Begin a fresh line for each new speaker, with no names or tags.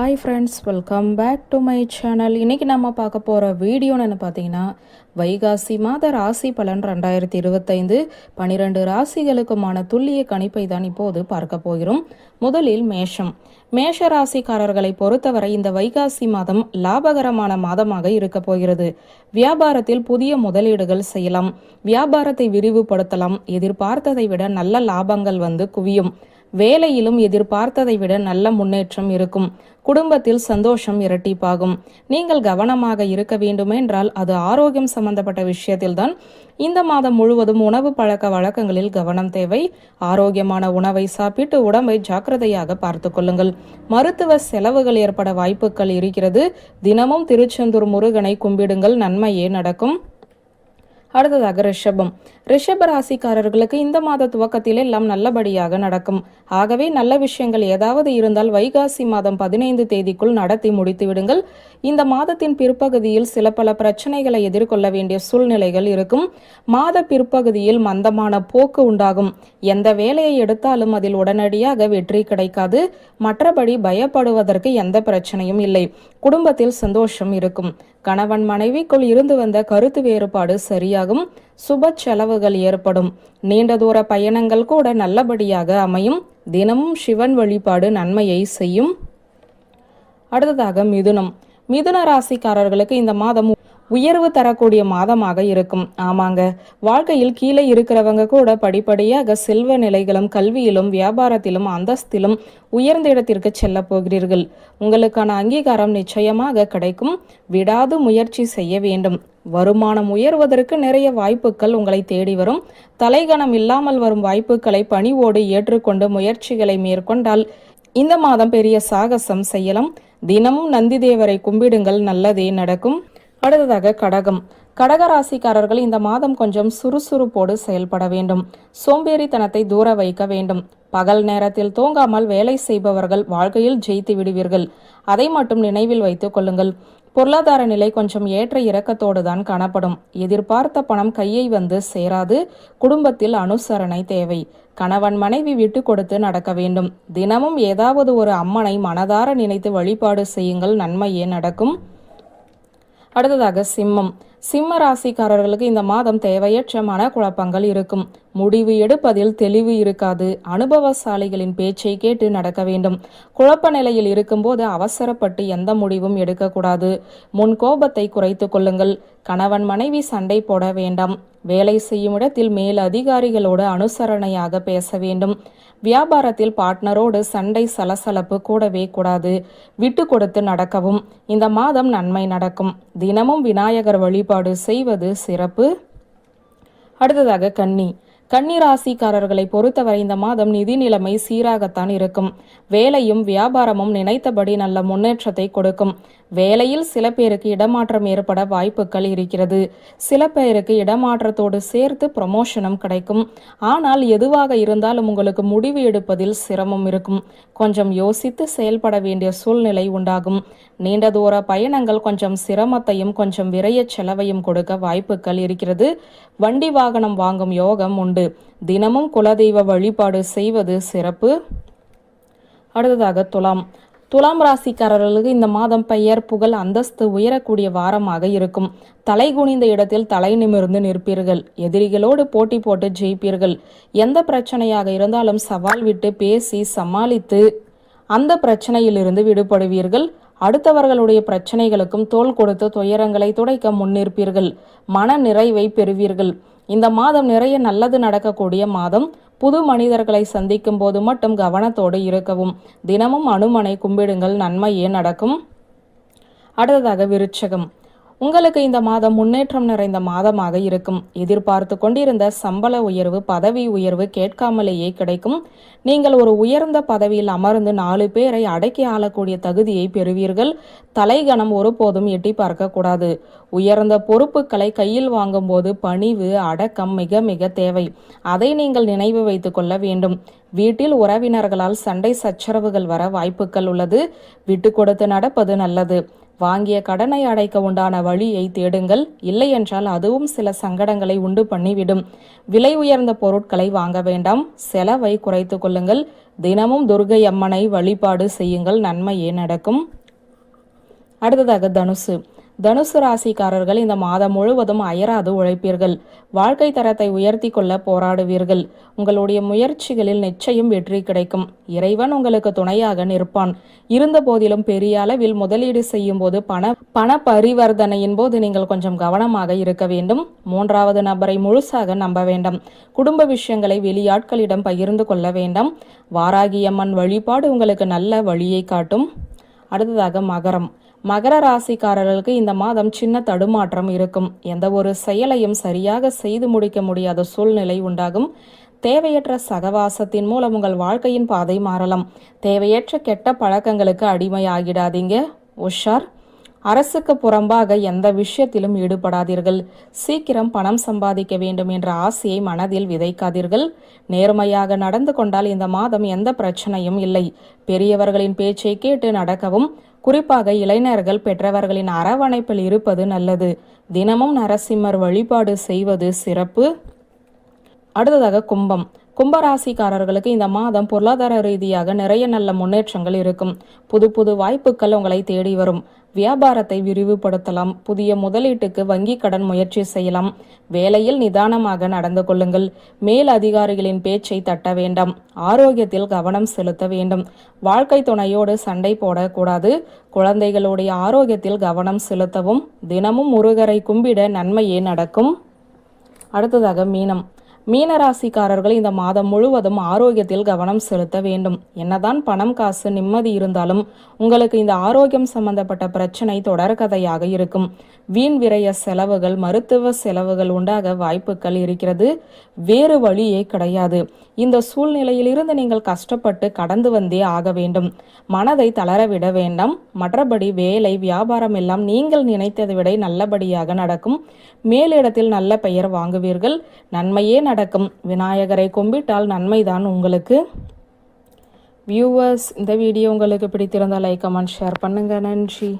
Hi friends, welcome back to my channel. இன்றைக்கி நம்ம பார்க்க போகிற வீடியோன்னு பார்த்தீங்கன்னா, வைகாசி மாத ராசி பலன் 2025 12 ராசிகளுக்குமான துல்லிய கணிப்பை தான் இப்போது பார்க்க போகிறோம். முதலில் மேஷ ராசிக்காரர்களை பொறுத்தவரை இந்த வைகாசி மாதம் லாபகரமான மாதமாக இருக்க போகிறது. வியாபாரத்தில் புதிய முதலீடுகள் செய்யலாம், வியாபாரத்தை விரிவுபடுத்தலாம், எதிர்பார்த்ததை விட நல்ல லாபங்கள் குவியும். வேலையிலும் எதிர்பார்த்ததை விட நல்ல முன்னேற்றம் இருக்கும். குடும்பத்தில் சந்தோஷம் இரட்டிப்பாகும். நீங்கள் கவனமாக இருக்க வேண்டுமென்றால் அது ஆரோக்கியம் சம்பந்தப்பட்ட விஷயத்தில்தான். இந்த மாதம் முழுவதும் உணவு பழக்க வழக்கங்களில் கவனம் தேவை. ஆரோக்கியமான உணவை சாப்பிட்டு உடம்பை ஜாக்கிரதையாக பார்த்து கொள்ளுங்கள். மருத்துவ செலவுகள் ஏற்பட வாய்ப்புகள் இருக்கிறது. தினமும் திருச்செந்தூர் முருகனை கும்பிடுங்கள், நன்மையே நடக்கும். அடுத்ததாக ரிஷப ராசிக்காரர்களுக்கு இந்த மாத துவக்கத்தில் எல்லாம் நல்லபடியாக நடக்கும். ஆகவே நல்ல விஷயங்கள் ஏதாவது இருந்தால் வைகாசி மாதம் 15 தேதிக்குள் நடத்தி முடித்து விடுங்கள். இந்த மாதத்தின் பிற்பகுதியில் சில பல பிரச்சனைகளை எதிர்கொள்ள வேண்டிய சூழ்நிலைகள் இருக்கும். மாத பிற்பகுதியில் மந்தமான போக்கு உண்டாகும். எந்த வேலையை எடுத்தாலும் அதில் உடனடியாக வெற்றி கிடைக்காது. மற்றபடி பயப்படுவதற்கு எந்த பிரச்சனையும் இல்லை. குடும்பத்தில் சந்தோஷம் இருக்கும். கணவன் மனைவிக்குள் இருந்து வந்த கருத்து வேறுபாடு சரியாகும். சுப செலவுகள் ஏற்படும். நீண்ட தூர பயணங்கள் கூட நல்லபடியாக அமையும். தினமும் சிவன் வழிபாடு நன்மையை செய்யும். அடுத்ததாக மிதுன ராசிக்காரர்களுக்கு இந்த மாதம் உயர்வு தரக்கூடிய மாதமாக இருக்கும். ஆமாங்க, வாழ்க்கையில் கீழே இருக்கிறவங்க கூட படிப்படியாக செல்வ நிலைகளும் கல்வியிலும் வியாபாரத்திலும் அந்தஸ்திலும் உயர்ந்த இடத்திற்கு செல்ல போகிறீர்கள். உங்களுக்கான அங்கீகாரம் நிச்சயமாக கிடைக்கும். விடாது முயற்சி செய்ய வேண்டும். வருமானம் உயர்வதற்கு நிறைய வாய்ப்புகள் உங்களை தேடி வரும். தலைகணம் இல்லாமல் வரும் வாய்ப்புகளை பணிவோடு ஏற்றுக்கொண்டு முயற்சிகளை மேற்கொண்டால் இந்த மாதம் பெரிய சாகசம் செய்யலாம். தினமும் நந்தி தேவரை கும்பிடுங்கள், நல்லதே நடக்கும். அடுத்ததாக கடகராசிக்காரர்கள் இந்த மாதம் கொஞ்சம் சுறுசுறுப்போடு செயல்பட வேண்டும். சோம்பேறித்தனத்தை தூர வைக்க வேண்டும். பகல் நேரத்தில் தூங்காமல் வேலை செய்பவர்கள் வாழ்க்கையில் ஜெயித்து விடுவீர்கள். அதை மட்டும் நினைவில் வைத்துக் கொள்ளுங்கள். பொருளாதார நிலை கொஞ்சம் ஏற்ற இறக்கத்தோடு தான் காணப்படும். எதிர்பார்த்த பணம் கையை சேராது. குடும்பத்தில் அனுசரணை தேவை. கணவன் மனைவி விட்டு கொடுத்து நடக்க வேண்டும். தினமும் ஏதாவது ஒரு அம்மனை மனதார நினைத்து வழிபாடு செய்யுங்கள், நன்மையே நடக்கும். அடுத்ததாக சிம்ம ராசிக்காரர்களுக்கு இந்த மாதம் தேவையற்ற மனக்குழப்பங்கள் இருக்கும். முடிவு எடுப்பதில் தெளிவு இருக்காது. அனுபவசாலிகளின் பேச்சை கேட்டு நடக்க வேண்டும். குழப்ப நிலையில் இருக்கும்போது அவசரப்பட்டு எந்த முடிவும் எடுக்கக்கூடாது. முன் கோபத்தை குறைத்து கொள்ளுங்கள். கணவன் மனைவி சண்டை போட வேண்டாம். வேலை செய்யும் இடத்தில் மேல் அதிகாரிகளோடு அனுசரணையாக பேச வேண்டும். வியாபாரத்தில் பார்ட்னரோடு சண்டை சலசலப்பு கூடவே கூடாது. விட்டு கொடுத்து நடக்கவும். இந்த மாதம் நன்மை நடக்கும். தினமும் விநாயகர் வழிபாடு செய்வது சிறப்பு. அடுத்ததாக கன்னி ராசிக்காரர்களை பொறுத்தவரை இந்த மாதம் நிதி நிலைமை சீராகத்தான் இருக்கும். வேலையும் வியாபாரமும் நினைத்தபடி நல்ல முன்னேற்றத்தை கொடுக்கும். வேலையில் சில பேருக்கு இடமாற்றம் ஏற்பட வாய்ப்புகள் இருக்கிறது. சில பேருக்கு இடமாற்றத்தோடு சேர்த்து ப்ரமோஷனும் கிடைக்கும். ஆனால் எதுவாக இருந்தாலும் உங்களுக்கு முடிவு எடுப்பதில் சிரமம் இருக்கும். கொஞ்சம் யோசித்து செயல்பட வேண்டிய சூழ்நிலை உண்டாகும். நீண்ட தூர பயணங்கள் கொஞ்சம் சிரமத்தையும் கொஞ்சம் விரைய செலவையும் கொடுக்க வாய்ப்புகள் இருக்கிறது. வண்டி வாகனம் வாங்கும் யோகம் உண்டு. தினமும் குலதெய்வ வழிபாடு செய்வது சிறப்பு. அடுத்ததாக துலாம் ராசிக்காரர்களுக்கு இந்த மாதம் பெயர் புகழ் அந்தஸ்து உயரக்கூடிய வாரமாக இருக்கும். தலை குனிந்த இடத்தில் தலை நிமிர்ந்து நிற்பீர்கள். எதிரிகளோடு போட்டி போட்டு ஜெயிப்பீர்கள். எந்த பிரச்சனையாக இருந்தாலும் சவால் விட்டு பேசி சமாளித்து அந்த பிரச்சனையிலிருந்து விடுபடுவீர்கள். அடுத்தவர்களுடைய பிரச்சனைகளுக்கும் தோள் கொடுத்து துயரங்களை துடைக்க முன்னிற்பீர்கள். மன நிறைவை பெறுவீர்கள். இந்த மாதம் நிறைய நல்லது நடக்கக்கூடிய மாதம். புது மனிதர்களை சந்திக்கும் போது மட்டும் கவனத்தோடு இருக்கவும். தினமும் அனுமனை கும்பிடுங்கள், நன்மையே நடக்கும். அடுத்ததாக விருச்சகம். உங்களுக்கு இந்த மாதம் முன்னேற்றம் நிறைந்த மாதமாக இருக்கும். எதிர்பார்த்து கொண்டிருந்த சம்பள உயர்வு, பதவி உயர்வு கேட்காமலேயே கிடைக்கும். நீங்கள் ஒரு உயர்ந்த பதவியில் அமர்ந்து 4 பேரை அடக்கி ஆளக்கூடிய தகுதியை பெறுவீர்கள். தலைகணம் ஒருபோதும் எட்டி பார்க்க கூடாது. உயர்ந்த பொறுப்புகளை கையில் வாங்கும் போது பணிவு, அடக்கம் மிக மிக தேவை. அதை நீங்கள் நினைவு வைத்துக் கொள்ள வேண்டும். வீட்டில் உறவினர்களால் சண்டை சச்சரவுகள் வர வாய்ப்புகள் உள்ளது. விட்டு கொடுத்து நடப்பது நல்லது. வாங்கிய கடனை அடைக்க உண்டான வழியை தேடுங்கள். இல்லையென்றால் அதுவும் சில சங்கடங்களை உண்டு பண்ணிவிடும். விலை உயர்ந்த பொருட்களை வாங்க வேண்டாம். செலவை குறைத்து கொள்ளுங்கள். தினமும் துர்க்கை அம்மனை வழிபாடு செய்யுங்கள். நன்மையே நடக்கும். அடுத்ததாக தனுசு ராசிக்காரர்கள் இந்த மாதம் முழுவதும் அயராது உழைப்பீர்கள். வாழ்க்கை தரத்தை உயர்த்தி கொள்ள போராடுவீர்கள். உங்களுடைய முயற்சிகளில் நிச்சயம் வெற்றி கிடைக்கும். இறைவன் உங்களுக்கு துணையாக நிற்பான். இருந்த போதிலும் பெரிய அளவில் முதலீடு செய்யும் போது பண பரிவர்த்தனையின் போது நீங்கள் கொஞ்சம் கவனமாக இருக்க வேண்டும். மூன்றாவது நபரை முழுசாக நம்ப வேண்டாம். குடும்ப விஷயங்களை வெளியாட்களிடம் பகிர்ந்து கொள்ள வேண்டாம். வாராகியம்மன் வழிபாடு உங்களுக்கு நல்ல வழியை காட்டும். அடுத்ததாக மகர ராசிக்காரர்களுக்கு இந்த மாதம் சின்ன தடுமாற்றம் இருக்கும். எந்த ஒரு செயலையும் சரியாக செய்து முடிக்க முடியாத சூழ்நிலை உண்டாகும். தேவையற்ற சகவாசத்தின் மூலம் உங்கள் வாழ்க்கையின் பாதை மாறலாம். தேவையற்ற கெட்ட பழக்கங்களுக்கு அடிமையாகிடாதீங்க. உஷார். அரசுக்கு புறம்பாக எந்த விஷயத்திலும் ஈடுபடாதீர்கள். சீக்கிரம் பணம் சம்பாதிக்க வேண்டும் என்ற ஆசையை மனதில் விதைக்காதீர்கள். நேர்மையாக நடந்து கொண்டால் இந்த மாதம் எந்த பிரச்சனையும் இல்லை. பெரியவர்களின் பேச்சை கேட்டு நடக்கவும், குறிப்பாக இளைஞர்கள் பெற்றவர்களின் அரவணைப்பில் இருப்பது நல்லது. தினமும் நரசிம்மர் வழிபாடு செய்வது சிறப்பு. அடுத்ததாக கும்பராசிக்காரர்களுக்கு இந்த மாதம் பொருளாதார ரீதியாக நிறைய நல்ல முன்னேற்றங்கள் இருக்கும். புது புது வாய்ப்புகள் உங்களை தேடி வரும். வியாபாரத்தை விரிவுபடுத்தலாம். புதிய முதலீட்டுக்கு வங்கி கடன் முயற்சி செய்யலாம். வேலையில் நிதானமாக நடந்து கொள்ளுங்கள். மேல் அதிகாரிகளின் பேச்சை தட்ட வேண்டாம். ஆரோக்கியத்தில் கவனம் செலுத்த வேண்டும். வாழ்க்கை துணையோடு சண்டை போடக்கூடாது. குழந்தைகளுடைய ஆரோக்கியத்தில் கவனம் செலுத்தவும். தினமும் முருகரை கும்பிட நன்மையே நடக்கும். அடுத்ததாக மீனராசிக்காரர்கள் இந்த மாதம் முழுவதும் ஆரோக்கியத்தில் கவனம் செலுத்த வேண்டும். என்னதான் பணம் காசு நிம்மதி இருந்தாலும் உங்களுக்கு இந்த ஆரோக்கியம் சம்பந்தப்பட்ட பிரச்சனை தொடர்கதையாக இருக்கும். வீண் விரய செலவுகள், மருத்துவ செலவுகள் உண்டாக வாய்ப்புகள் இருக்கிறது. வேறு வழியே கிடையாது. இந்த சூழ்நிலையிலிருந்து நீங்கள் கஷ்டப்பட்டு கடந்து வந்தே ஆக வேண்டும். மனதை தளரவிட வேண்டாம். மற்றபடி வேலை வியாபாரம் எல்லாம் நீங்கள் நினைத்ததை விட நல்லபடியாக நடக்கும். மேலிடத்தில் நல்ல பெயர் வாங்குவீர்கள். நன்மையே நடக்கும். விநாயகரை கும்பிட்டால் நன்மைதான் உங்களுக்கு. வியூவர்ஸ், இந்த வீடியோ உங்களுக்கு பிடித்திருந்தால் லைக், கமெண்ட், ஷேர் பண்ணுங்க. நன்றி.